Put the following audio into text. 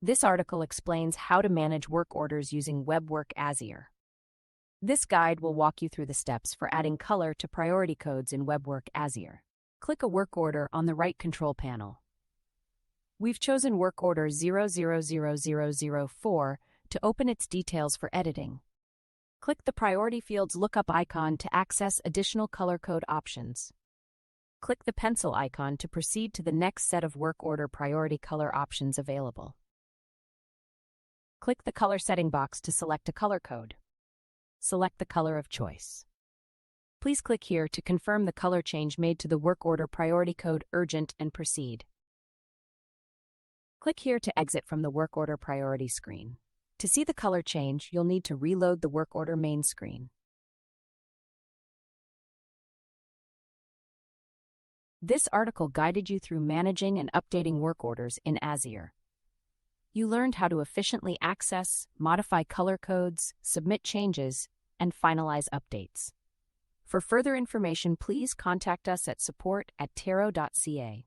This article explains how to manage work orders using WebWork Azzier. This guide will walk you through the steps for adding color to priority codes in WebWork Azzier. Click a work order on the right control panel. We've chosen work order 000004 to open its details for editing. Click the Priority Field's lookup icon to access additional color code options. Click the pencil icon to proceed to the next set of work order priority color options available. Click the color setting box to select a color code. Select the color of choice. Please click here to confirm the color change made to the work order priority code Urgent and proceed. Click here to exit from the work order priority screen. To see the color change, you'll need to reload the work order main screen. This article guided you through managing and updating work orders in Azzier. You learned how to efficiently access, modify color codes, submit changes, and finalize updates. For further information, please contact us at support@tero.ca.